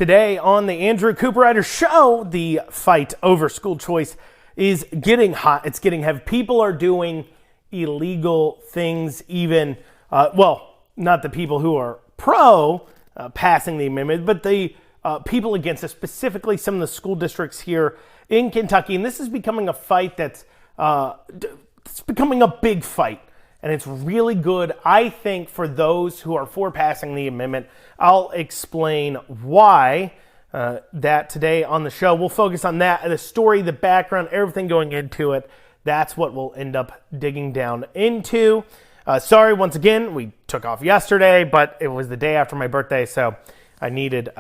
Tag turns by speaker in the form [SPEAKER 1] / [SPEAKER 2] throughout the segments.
[SPEAKER 1] Today on the Andrew Cooperrider Show, the fight over school choice is getting hot. It's getting heavy. People are doing illegal things, even, not the people who are pro passing the amendment, but the people against it, specifically some of the school districts here in Kentucky. And this is becoming a fight that's it's becoming a big fight. And it's really good, I think, for those who are for passing the amendment. I'll explain why that today on the show. We'll focus on that, the story, the background, everything going into it. That's what we'll end up digging down into. Sorry, once again, we took off yesterday, but it was the day after my birthday, so I needed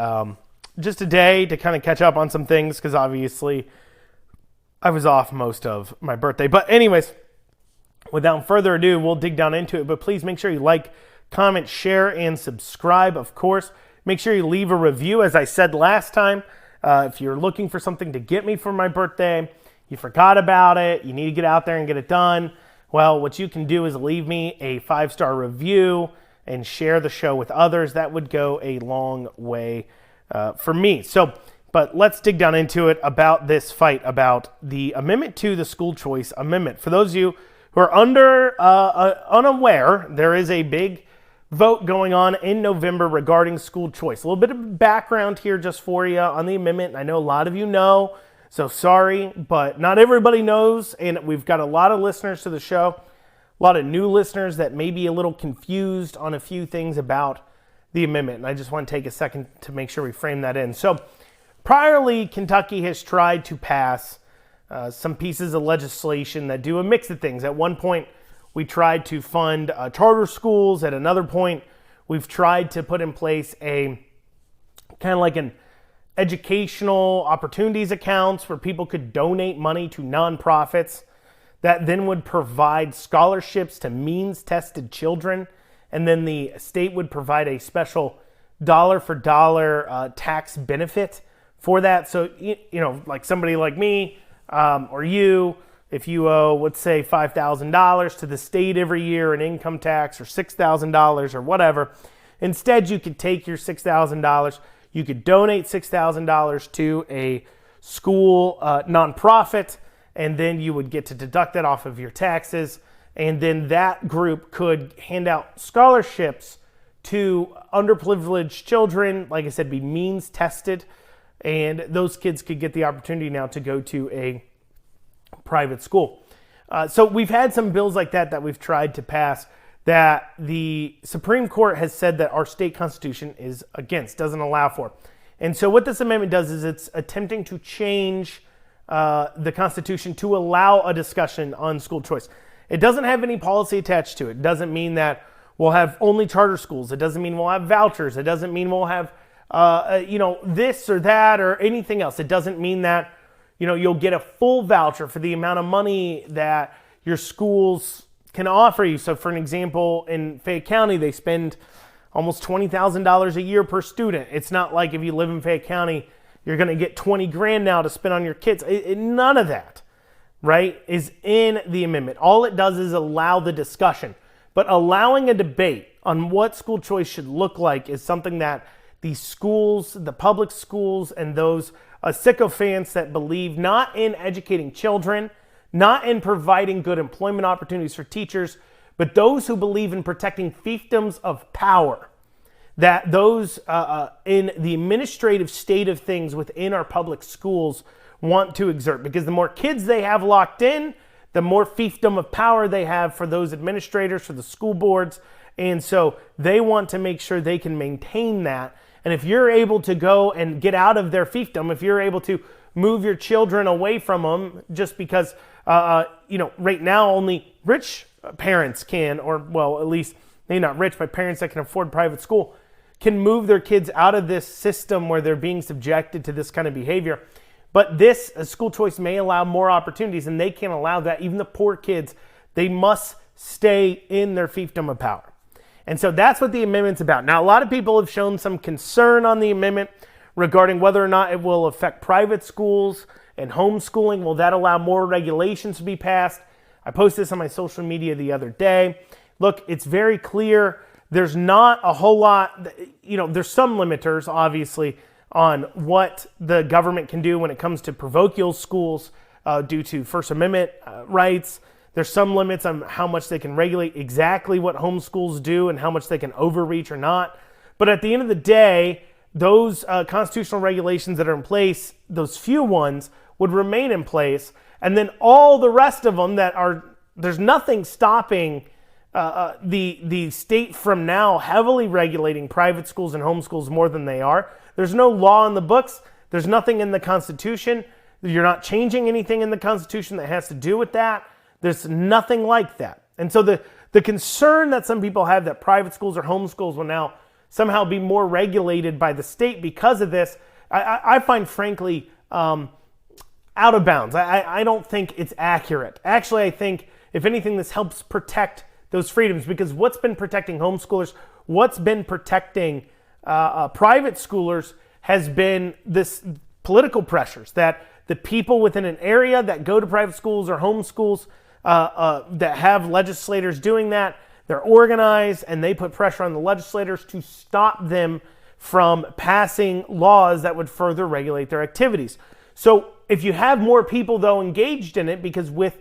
[SPEAKER 1] just a day to kind of catch up on some things, because obviously I was off most of my birthday. But anyways, without further ado, we'll dig down into it, but please make sure you like, comment, share, and subscribe, of course. Make sure you leave a review, as I said last time. If you're looking for something to get me for my birthday, you forgot about it, you need to get out there and get it done, well, what you can do is leave me a 5-star review and share the show with others. That would go a long way for me. But let's dig down into it about this fight about the amendment to the school choice amendment. For those of you who are unaware, there is a big vote going on in November regarding school choice. A little bit of background here just for you on the amendment. I know a lot of you know, so sorry, but not everybody knows, and we've got a lot of listeners to the show, a lot of new listeners that may be a little confused on a few things about the amendment, and I just want to take a second to make sure we frame that in. So, priorly, Kentucky has tried to pass some pieces of legislation that do a mix of things. At one point, we tried to fund charter schools. At another point, we've tried to put in place a kind of like an educational opportunities accounts where people could donate money to nonprofits that then would provide scholarships to means-tested children. And then the state would provide a special dollar-for-dollar tax benefit for that. So, like somebody like me, or you, if you owe, let's say, $5,000 to the state every year in income tax, or $6,000 or whatever, instead you could take your $6,000, you could donate $6,000 to a school nonprofit, and then you would get to deduct that off of your taxes, and then that group could hand out scholarships to underprivileged children, like I said, be means tested. And those kids could get the opportunity now to go to a private school. So we've had some bills like that we've tried to pass that the Supreme Court has said that our state constitution is against, doesn't allow for. And so what this amendment does is it's attempting to change the Constitution to allow a discussion on school choice. It doesn't have any policy attached to it. It doesn't mean that we'll have only charter schools. It doesn't mean we'll have vouchers. It doesn't mean we'll have this or that or anything else. It doesn't mean that, you'll get a full voucher for the amount of money that your schools can offer you. So for an example, in Fayette County, they spend almost $20,000 a year per student. It's not like if you live in Fayette County, you're going to get $20,000 now to spend on your kids. None of that, right, is in the amendment. All it does is allow the discussion. But allowing a debate on what school choice should look like is something that the schools, the public schools, and those sycophants that believe not in educating children, not in providing good employment opportunities for teachers, but those who believe in protecting fiefdoms of power, that those in the administrative state of things within our public schools want to exert. Because the more kids they have locked in, the more fiefdom of power they have for those administrators, for the school boards. And so they want to make sure they can maintain that. And if you're able to go and get out of their fiefdom, if you're able to move your children away from them just because, right now only rich parents can, or at least maybe not rich, but parents that can afford private school can move their kids out of this system where they're being subjected to this kind of behavior. But this school choice may allow more opportunities, and they can't allow that. Even the poor kids, they must stay in their fiefdom of power. And so that's what the amendment's about. Now, a lot of people have shown some concern on the amendment regarding whether or not it will affect private schools and homeschooling. Will that allow more regulations to be passed? I posted this on my social media the other day. Look, it's very clear. There's not a whole lot, there's some limiters, obviously, on what the government can do when it comes to parochial schools due to First Amendment rights. There's some limits on how much they can regulate exactly what homeschools do and how much they can overreach or not. But at the end of the day, those constitutional regulations that are in place, those few ones, would remain in place. And then all the rest of them that are, there's nothing stopping the state from now heavily regulating private schools and homeschools more than they are. There's no law in the books. There's nothing in the Constitution. You're not changing anything in the Constitution that has to do with that. There's nothing like that. And so the concern that some people have that private schools or homeschools will now somehow be more regulated by the state because of this, I find frankly out of bounds. I don't think it's accurate. Actually, I think if anything, this helps protect those freedoms, because what's been protecting homeschoolers, what's been protecting private schoolers has been this political pressures that the people within an area that go to private schools or homeschools that have legislators doing that, they're organized and they put pressure on the legislators to stop them from passing laws that would further regulate their activities. So if you have more people, though, engaged in it, because with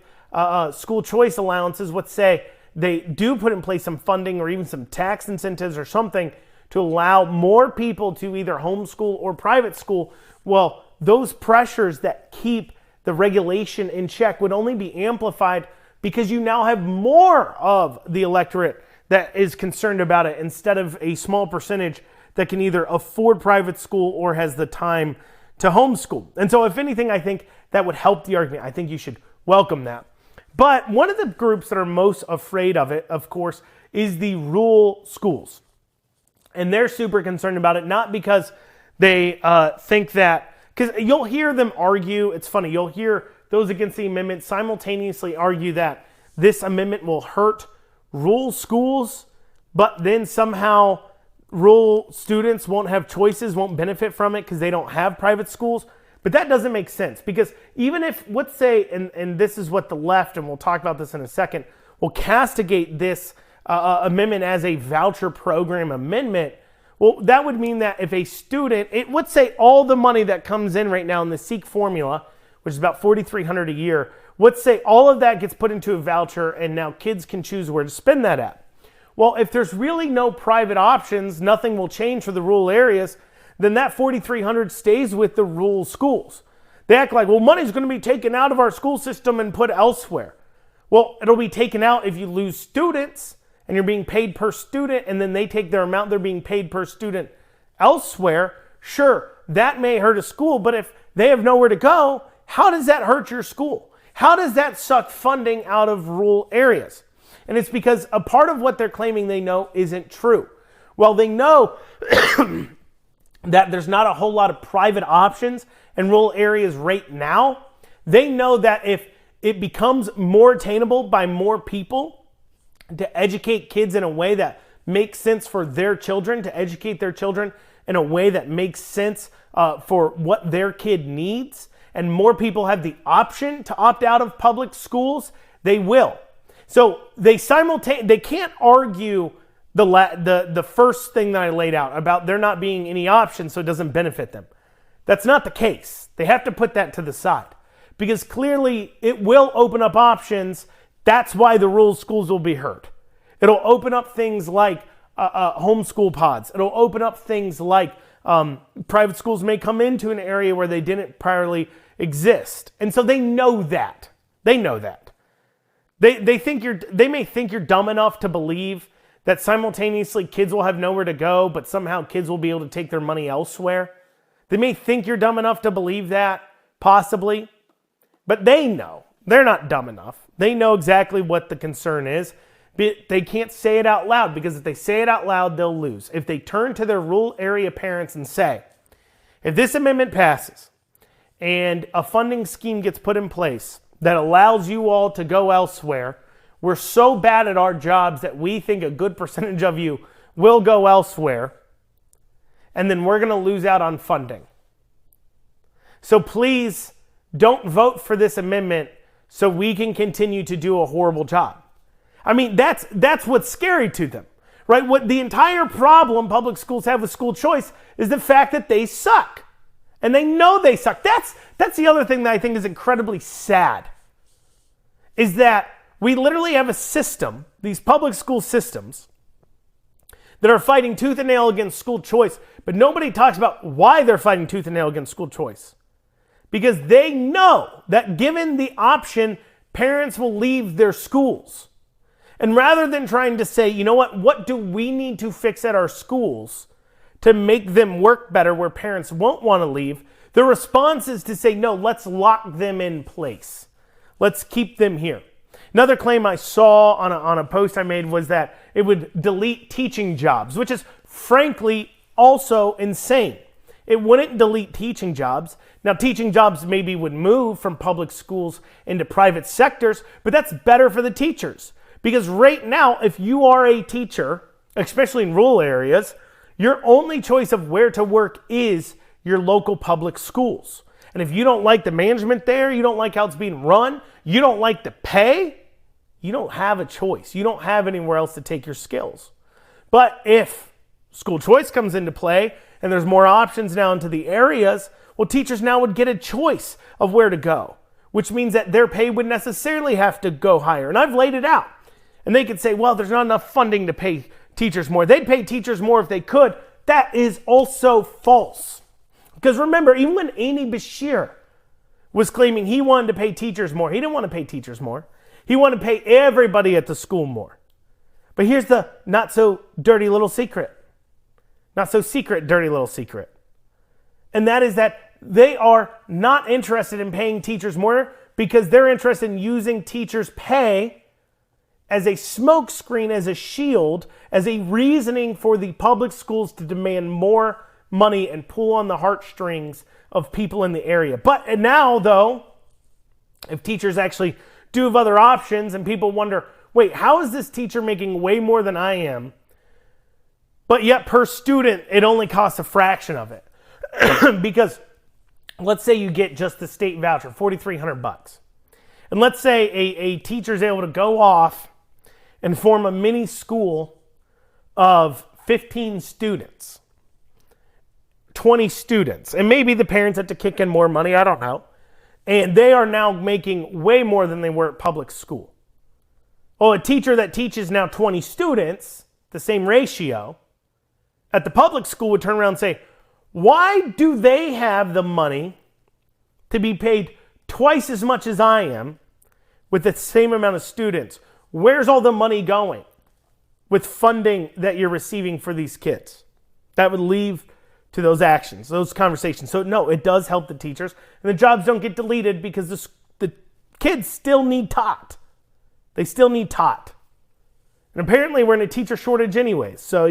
[SPEAKER 1] school choice allowances, let's say they do put in place some funding or even some tax incentives or something to allow more people to either homeschool or private school, well, those pressures that keep the regulation in check would only be amplified because you now have more of the electorate that is concerned about it instead of a small percentage that can either afford private school or has the time to homeschool. And so if anything, I think that would help the argument. I think you should welcome that. But one of the groups that are most afraid of it, of course, is the rural schools. And they're super concerned about it, not because they think that, because you'll hear them argue, it's funny, you'll hear those against the amendment simultaneously argue that this amendment will hurt rural schools, but then somehow rural students won't have choices, won't benefit from it because they don't have private schools. But that doesn't make sense, because even if, let's say, and this is what the left, and we'll talk about this in a second, will castigate this amendment as a voucher program amendment, well, that would mean that if a student, let's say all the money that comes in right now in the SEEK formula, which is about $4,300 a year, let's say all of that gets put into a voucher and now kids can choose where to spend that at. Well, if there's really no private options, nothing will change for the rural areas, then that $4,300 stays with the rural schools. They act like, well, money's going to be taken out of our school system and put elsewhere. Well, it'll be taken out if you lose students and you're being paid per student, and then they take their amount they're being paid per student elsewhere. Sure, that may hurt a school, but if they have nowhere to go, how does that hurt your school? How does that suck funding out of rural areas? And it's because a part of what they're claiming they know isn't true. Well, they know that there's not a whole lot of private options in rural areas right now. They know that if it becomes more attainable by more people to educate kids in a way that makes sense for their children, to educate their children in a way that makes sense for what their kid needs, and more people have the option to opt out of public schools, they will. So they can't argue the first thing that I laid out about there not being any options, so it doesn't benefit them. That's not the case. They have to put that to the side, because clearly it will open up options. That's why the rural schools will be hurt. It'll open up things like homeschool pods. It'll open up things like private schools may come into an area where they didn't priorly exist. And so they know that. They know that. They may think you're dumb enough to believe that simultaneously kids will have nowhere to go, but somehow kids will be able to take their money elsewhere. They may think you're dumb enough to believe that, possibly, but they know. They're not dumb enough. They know exactly what the concern is, but they can't say it out loud, because if they say it out loud, they'll lose. If they turn to their rural area parents and say, if this amendment passes and a funding scheme gets put in place that allows you all to go elsewhere, we're so bad at our jobs that we think a good percentage of you will go elsewhere, and then we're going to lose out on funding. So please don't vote for this amendment so we can continue to do a horrible job. I mean, that's what's scary to them, right? What the entire problem public schools have with school choice is the fact that they suck. And they know they suck. That's the other thing that I think is incredibly sad, is that we literally have a system, these public school systems, that are fighting tooth and nail against school choice, but nobody talks about why they're fighting tooth and nail against school choice. Because they know that given the option, parents will leave their schools. And rather than trying to say, you know what do we need to fix at our schools to make them work better where parents won't want to leave, the response is to say, no, let's lock them in place. Let's keep them here. Another claim I saw on a post I made was that it would delete teaching jobs, which is frankly also insane. It wouldn't delete teaching jobs. Now, teaching jobs maybe would move from public schools into private sectors, but that's better for the teachers. Because right now, if you are a teacher, especially in rural areas, your only choice of where to work is your local public schools. And if you don't like the management there, you don't like how it's being run, you don't like the pay, you don't have a choice. You don't have anywhere else to take your skills. But if school choice comes into play and there's more options now into the areas, well, teachers now would get a choice of where to go, which means that their pay would necessarily have to go higher. And I've laid it out. And they could say, well, there's not enough funding to pay teachers more. They'd pay teachers more if they could. That is also false. Because remember, even when Amy Bashir was claiming he wanted to pay teachers more, he didn't want to pay teachers more. He wanted to pay everybody at the school more. But here's the not so dirty little secret. Not so secret, dirty little secret. And that is that they are not interested in paying teachers more because they're interested in using teachers' pay as a smokescreen, as a shield, as a reasoning for the public schools to demand more money and pull on the heartstrings of people in the area. But now, though, if teachers actually do have other options and people wonder, wait, how is this teacher making way more than I am? But yet per student, it only costs a fraction of it. Because let's say you get just the state voucher, $4,300. And let's say a teacher is able to go off and form a mini school of 15 students, 20 students. And maybe the parents have to kick in more money, I don't know. And they are now making way more than they were at public school. Well, a teacher that teaches now 20 students, the same ratio, at the public school would turn around and say, why do they have the money to be paid twice as much as I am with the same amount of students? Where's all the money going with funding that you're receiving for these kids? That would leave to those actions, those conversations. So no, it does help the teachers, and the jobs don't get deleted because the kids still need taught. They still need taught. And apparently we're in a teacher shortage anyways. So,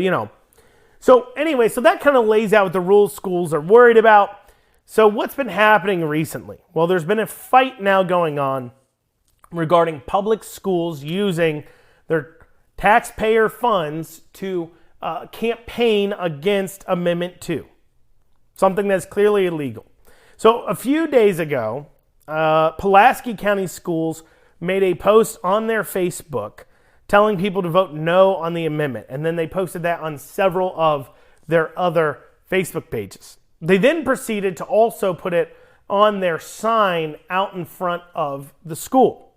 [SPEAKER 1] So that kind of lays out what the rural schools are worried about. So what's been happening recently? Well, there's been a fight now going on regarding public schools using their taxpayer funds to campaign against Amendment 2, something that's clearly illegal. So a few days ago, Pulaski County Schools made a post on their Facebook telling people to vote no on the amendment. And then they posted that on several of their other Facebook pages. They then proceeded to also put it on their sign out in front of the school.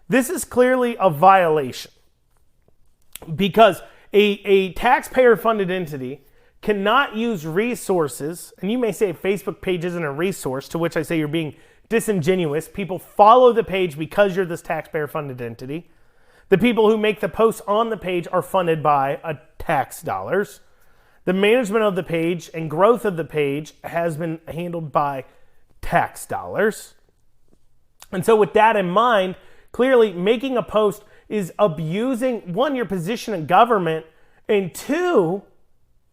[SPEAKER 1] This is clearly a violation because a taxpayer-funded entity cannot use resources, and you may say a Facebook page isn't a resource, to which I say you're being disingenuous. People follow the page because you're this taxpayer-funded entity. The people who make the posts on the page are funded by tax dollars. The management of the page and growth of the page has been handled by tax dollars. And so with that in mind, clearly making a post is abusing, one, your position in government, and two,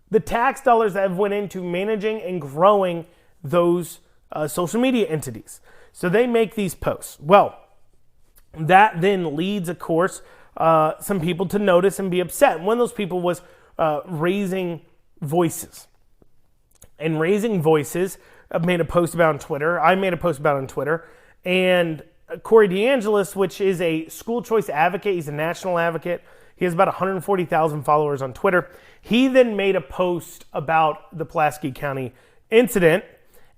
[SPEAKER 1] the tax dollars that have went into managing and growing those social media entities. So they make these posts. Well, that then leads, of course, some people to notice and be upset. And one of those people was Raising Voices. And Raising Voices made a post about on Twitter. I made a post about on Twitter. And Corey DeAngelis, which is a school choice advocate, he's a national advocate. He has about 140,000 followers on Twitter. He then made a post about the Pulaski County incident,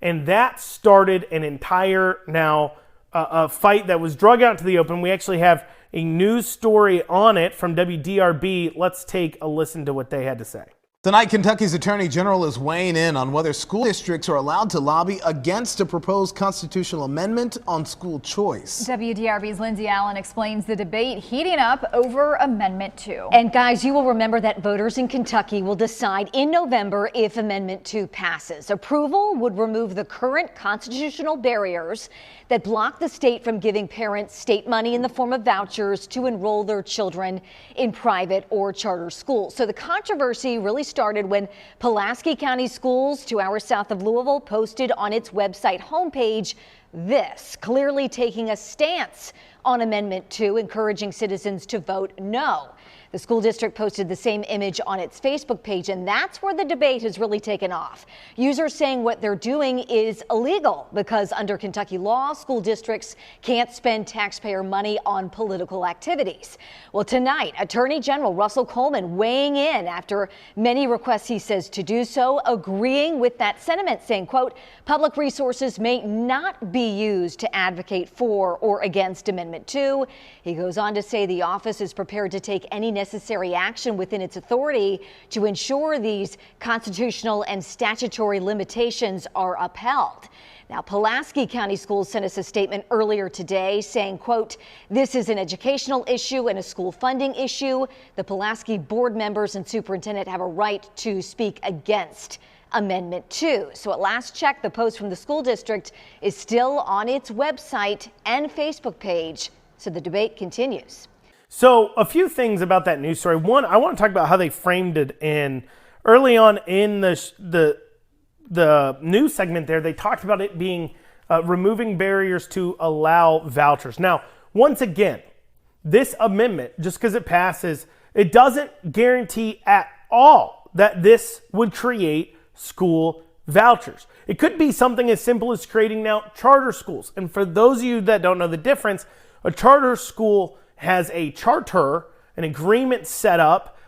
[SPEAKER 1] and that started an entire a fight that was drug out to the open. We actually have a news story on it from WDRB. Let's take a listen to what they had to say.
[SPEAKER 2] Tonight, Kentucky's Attorney General is weighing in on whether school districts are allowed to lobby against a proposed constitutional amendment on school choice.
[SPEAKER 3] WDRB's Lindsay Allen explains the debate heating up over Amendment 2.
[SPEAKER 4] And guys, you will remember that voters in Kentucky will decide in November if Amendment 2 passes. Approval would remove the current constitutional barriers that block the state from giving parents state money in the form of vouchers to enroll their children in private or charter schools. So the controversy really started when Pulaski County Schools, 2 hours south of Louisville, posted on its website homepage this, clearly taking a stance on Amendment 2, encouraging citizens to vote no. The school district posted the same image on its Facebook page, and that's where the debate has really taken off. Users saying what they're doing is illegal because under Kentucky law, school districts can't spend taxpayer money on political activities. Well, tonight, Attorney General Russell Coleman weighing in after many requests, he says, to do so, agreeing with that sentiment, saying, quote, public resources may not be used to advocate for or against Amendment 2. He goes on to say the office is prepared to take any necessary action within its authority to ensure these constitutional and statutory limitations are upheld. Now, Pulaski County Schools sent us a statement earlier today saying, quote, this is an educational issue and a school funding issue. The Pulaski board members and superintendent have a right to speak against Amendment 2. So at last check, the post from the school district is still on its website and Facebook page. So the debate continues.
[SPEAKER 1] So a few things about that news story. One, I want to talk about how they framed it early on in the news segment there. They talked about it being removing barriers to allow vouchers. Now, once again, this amendment, just because it passes, it doesn't guarantee at all that this would create school vouchers. It could be something as simple as creating now charter schools. And for those of you that don't know the difference, a charter school has a charter, an agreement set up,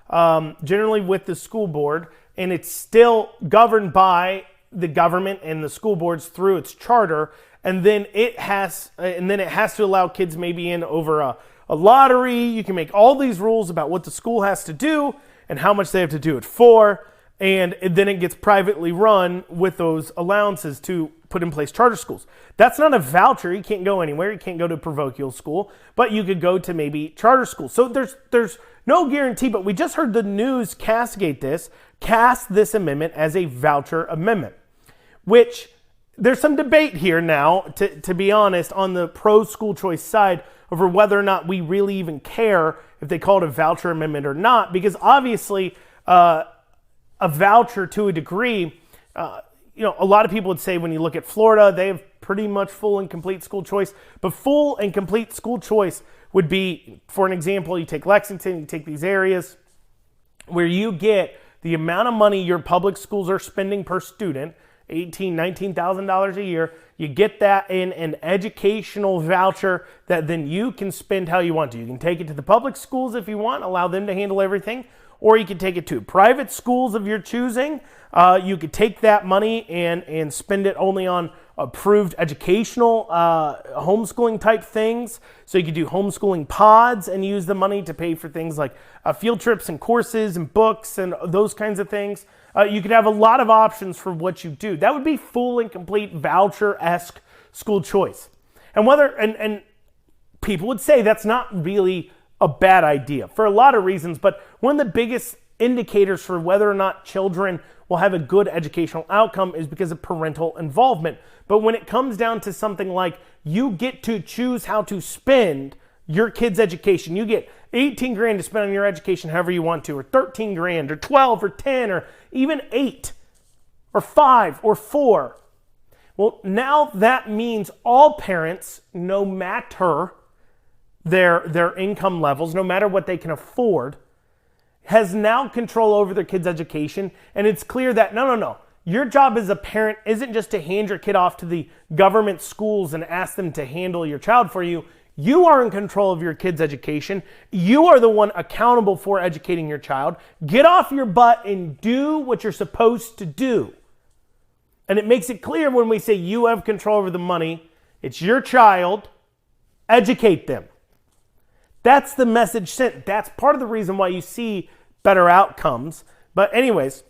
[SPEAKER 1] generally with the school board, and it's still governed by the government and the school boards through its charter. And then it has to allow kids maybe in over a lottery. You can make all these rules about what the school has to do and how much they have to do it for. And then it gets privately run with those allowances to put in place charter schools. That's not a voucher. You can't go anywhere. You can't go to parochial school, but you could go to maybe charter school. So there's no guarantee, but we just heard the news cast this amendment as a voucher amendment, which there's some debate here now, to be honest, on the pro school choice side over whether or not we really even care if they call it a voucher amendment or not, because obviously a voucher to a degree, a lot of people would say when you look at Florida, they have pretty much full and complete school choice. But full and complete school choice would be, for an example, you take Lexington, you take these areas where you get the amount of money your public schools are spending per student, $18,000, $19,000 a year. You get that in an educational voucher that then you can spend how you want to. You can take it to the public schools if you want, allow them to handle everything, or you can take it to private schools of your choosing. You could take that money and spend it only on approved educational homeschooling type things. So you could do homeschooling pods and use the money to pay for things like field trips and courses and books and those kinds of things. You could have a lot of options for what you do. That would be full and complete voucher-esque school choice. And people would say that's not really a bad idea for a lot of reasons, but one of the biggest indicators for whether or not children will have a good educational outcome is because of parental involvement. But when it comes down to something like you get to choose how to spend your kid's education, you get 18 grand to spend on your education however you want to, or 13 grand, or 12, or 10, or even 8, or 5, or 4. Well, now that means all parents, no matter their income levels, no matter what they can afford, has now control over their kids' education. And it's clear that no. Your job as a parent isn't just to hand your kid off to the government schools and ask them to handle your child for you. You are in control of your kid's education. You are the one accountable for educating your child. Get off your butt and do what you're supposed to do. And it makes it clear when we say you have control over the money, it's your child, educate them. That's the message sent. That's part of the reason why you see better outcomes. But anyways,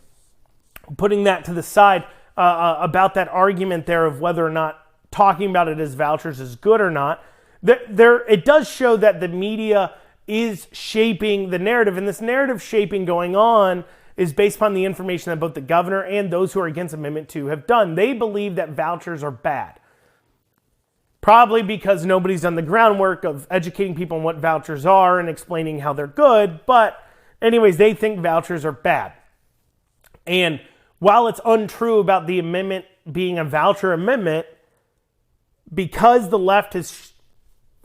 [SPEAKER 1] putting that to the side about that argument there of whether or not talking about it as vouchers is good or not, it does show that the media is shaping the narrative. And this narrative shaping going on is based upon the information that both the governor and those who are against Amendment 2 have done. They believe that vouchers are bad. Probably because nobody's done the groundwork of educating people on what vouchers are and explaining how they're good. But anyways, they think vouchers are bad. And while it's untrue about the amendment being a voucher amendment, because the left has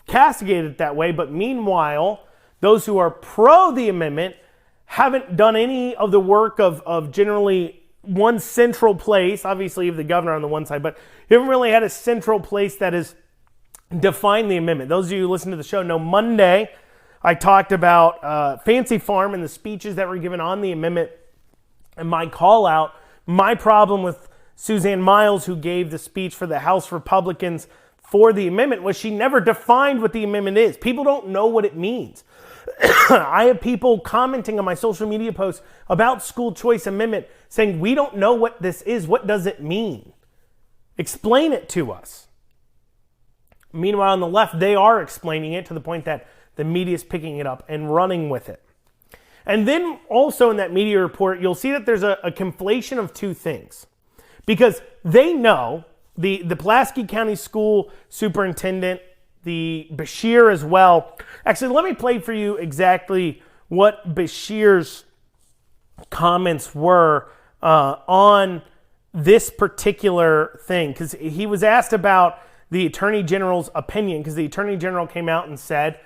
[SPEAKER 1] castigated it that way, but meanwhile, those who are pro the amendment haven't done any of the work of generally one central place. Obviously, you have the governor on the one side, but you haven't really had a central place that has defined the amendment. Those of you who listen to the show know Monday, I talked about Fancy Farm and the speeches that were given on the amendment and my call out. My problem with Suzanne Miles, who gave the speech for the House Republicans for the amendment, was she never defined what the amendment is. People don't know what it means. I have people commenting on my social media posts about school choice amendment saying, we don't know what this is. What does it mean? Explain it to us. Meanwhile, on the left, they are explaining it to the point that the media is picking it up and running with it. And then also in that media report, you'll see that there's a conflation of two things. Because they know, the Pulaski County School Superintendent, the Beshear as well. Actually, let me play for you exactly what Beshear's comments were on this particular thing. Because he was asked about the Attorney General's opinion, because the Attorney General came out and said,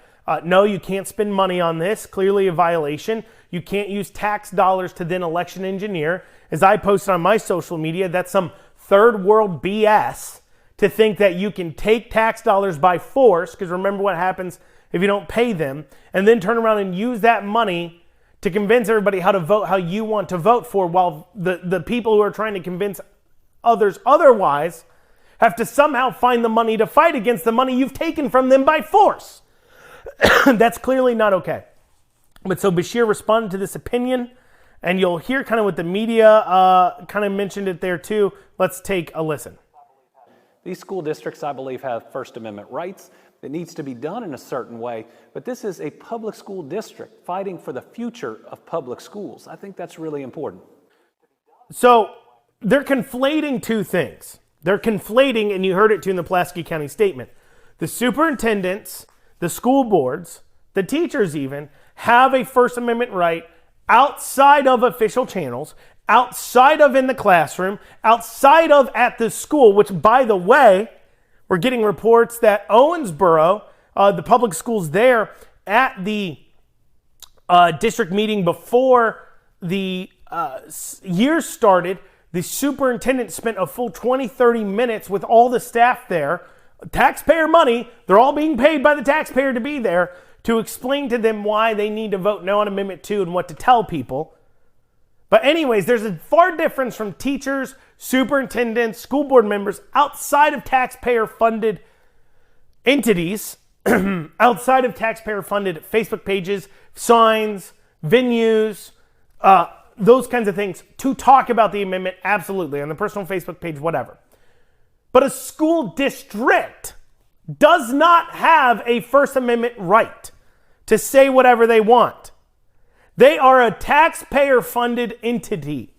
[SPEAKER 1] no, you can't spend money on this. Clearly a violation. You can't use tax dollars to then election engineer. As I posted on my social media, that's some third world BS to think that you can take tax dollars by force, because remember what happens if you don't pay them, and then turn around and use that money to convince everybody how to vote how you want to vote for, while the people who are trying to convince others otherwise have to somehow find the money to fight against the money you've taken from them by force. That's clearly not okay. But so Beshear responded to this opinion, and you'll hear kind of what the media kind of mentioned it there too. Let's take a listen.
[SPEAKER 5] These school districts, I believe, have First Amendment rights. It needs to be done in a certain way, but this is a public school district fighting for the future of public schools. I think that's really important.
[SPEAKER 1] So they're conflating two things. They're conflating, and you heard it too in the Pulaski County statement. The superintendents, the school boards, the teachers even, have a First Amendment right outside of official channels, outside of in the classroom, outside of at the school, which, by the way, we're getting reports that Owensboro, the public schools there, at the district meeting before the year started, the superintendent spent a full 20, 30 minutes with all the staff there, taxpayer money, they're all being paid by the taxpayer to be there, to explain to them why they need to vote no on Amendment 2 and what to tell people. But anyways, there's a far difference from teachers, superintendents, school board members outside of taxpayer-funded entities, outside of taxpayer-funded Facebook pages, signs, venues, those kinds of things, to talk about the amendment, absolutely, on the personal Facebook page, whatever. But a school district does not have a First Amendment right to say whatever they want. They are a taxpayer-funded entity.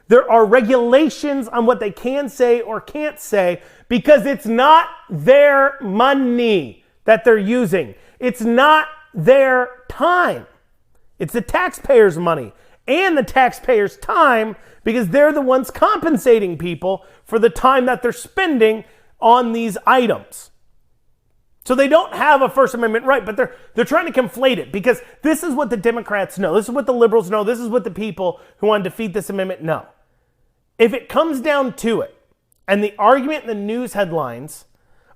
[SPEAKER 1] There are regulations on what they can say or can't say because it's not their money that they're using. It's not their time. It's the taxpayers' money and the taxpayers' time, because they're the ones compensating people for the time that they're spending on these items. So they don't have a First Amendment right, but they're trying to conflate it, because this is what the Democrats know. This is what the liberals know. This is what the people who want to defeat this amendment know. If it comes down to it, and the argument in the news headlines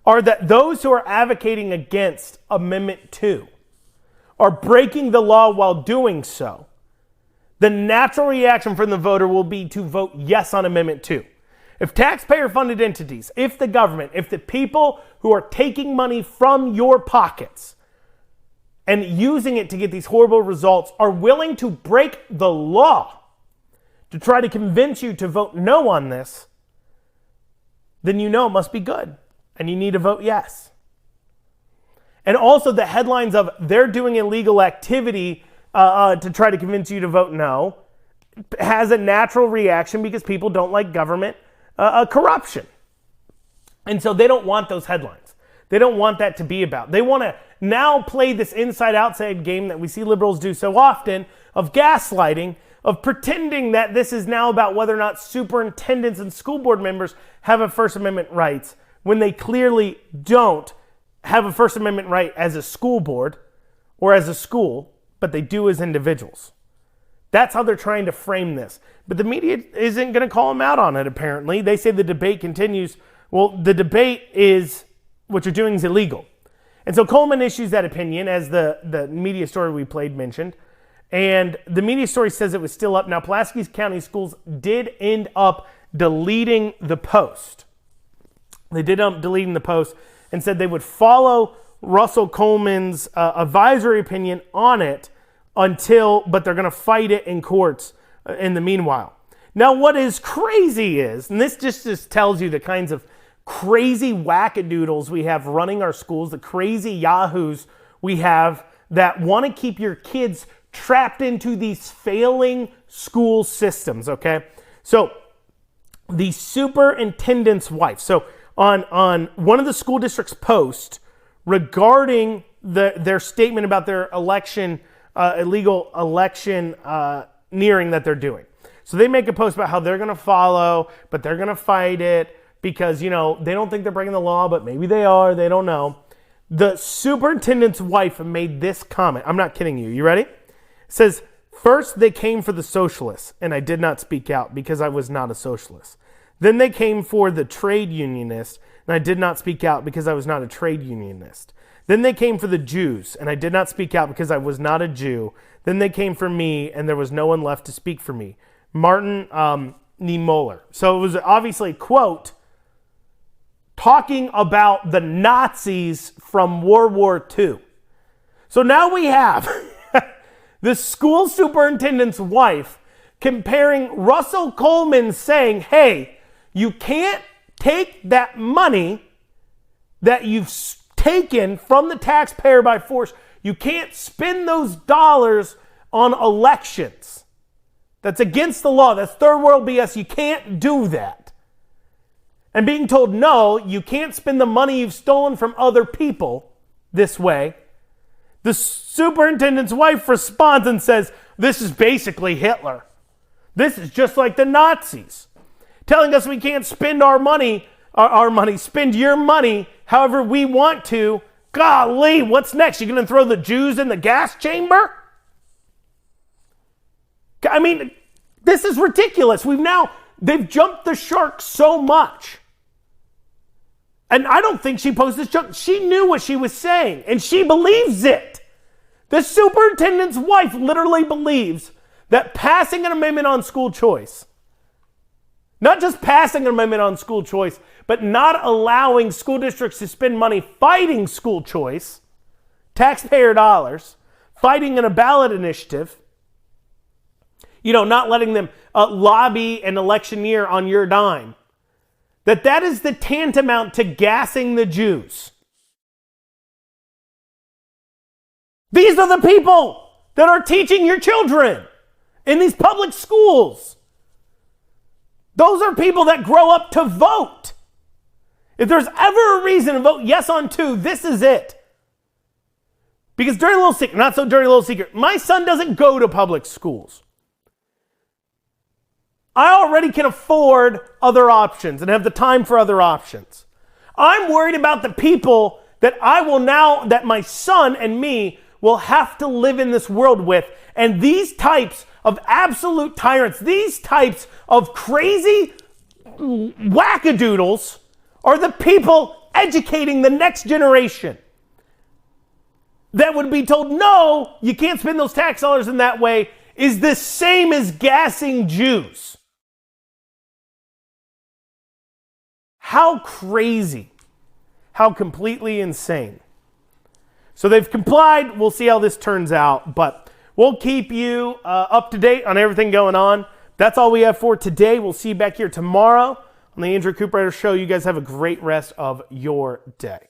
[SPEAKER 1] are that those who are advocating against Amendment 2 are breaking the law while doing so, the natural reaction from the voter will be to vote yes on Amendment 2. If taxpayer-funded entities, if the government, if the people who are taking money from your pockets and using it to get these horrible results are willing to break the law to try to convince you to vote no on this, then you know it must be good, and you need to vote yes. And also the headlines of they're doing illegal activity to try to convince you to vote no has a natural reaction because people don't like government corruption. And so they don't want those headlines. They don't want that to be about. They want to now play this inside-outside game that we see liberals do so often of gaslighting, of pretending that this is now about whether or not superintendents and school board members have a First Amendment rights when they clearly don't have a First Amendment right as a school board or as a school, but they do as individuals. That's how they're trying to frame this. But the media isn't going to call them out on it, apparently. They say the debate continues. Well, the debate is, what you're doing is illegal. And so Coleman issues that opinion, as the media story we played mentioned. And the media story says it was still up. Now, Pulaski County Schools did end up deleting the post. They did end up deleting the post and said they would follow Russell Coleman's advisory opinion on it but they're going to fight it in courts in the meanwhile. Now, what is crazy is, and this just tells you the kinds of crazy wackadoodles we have running our schools, the crazy yahoos we have that want to keep your kids trapped into these failing school systems, okay? So, the superintendent's wife. So, on one of the school district's posts regarding their statement about their illegal election nearing that they're doing. So they make a post about how they're going to follow, but they're going to fight it because, they don't think they're breaking the law, but maybe they are. They don't know. The superintendent's wife made this comment. I'm not kidding you. You ready? It says, "First, they came for the socialists, and I did not speak out because I was not a socialist. Then they came for the trade unionists, and I did not speak out because I was not a trade unionist. Then they came for the Jews, and I did not speak out because I was not a Jew. Then they came for me, and there was no one left to speak for me." Martin Niemöller. So it was obviously a quote talking about the Nazis from World War II. So now we have the school superintendent's wife comparing Russell Coleman saying, hey, you can't take that money that you've taken from the taxpayer by force. You can't spend those dollars on elections. That's against the law. That's third world BS. You can't do that. And being told, no, you can't spend the money you've stolen from other people this way. The superintendent's wife responds and says, this is basically Hitler. This is just like the Nazis. Telling us we can't spend spend your money however we want to. Golly, what's next? You're going to throw the Jews in the gas chamber? I mean, this is ridiculous. They've jumped the shark so much. And I don't think she posed this joke. She knew what she was saying, and she believes it. The superintendent's wife literally believes that passing an amendment on school choice, not just passing an amendment on school choice, but not allowing school districts to spend money fighting school choice, taxpayer dollars, fighting in a ballot initiative, not letting them lobby an electioneer on your dime, that is the tantamount to gassing the Jews. These are the people that are teaching your children in these public schools. Those are people that grow up to vote. If there's ever a reason to vote yes on 2, this is it. Because dirty little secret, not so dirty little secret, my son doesn't go to public schools. I already can afford other options and have the time for other options. I'm worried about the people that that my son and me will have to live in this world with. And these types of absolute tyrants, these types of crazy wackadoodles are the people educating the next generation that would be told, no, you can't spend those tax dollars in that way, is the same as gassing Jews. How crazy. How completely insane. So they've complied. We'll see how this turns out, but we'll keep you up to date on everything going on. That's all we have for today. We'll see you back here tomorrow on the Andrew Cooperrider Show. You guys have a great rest of your day.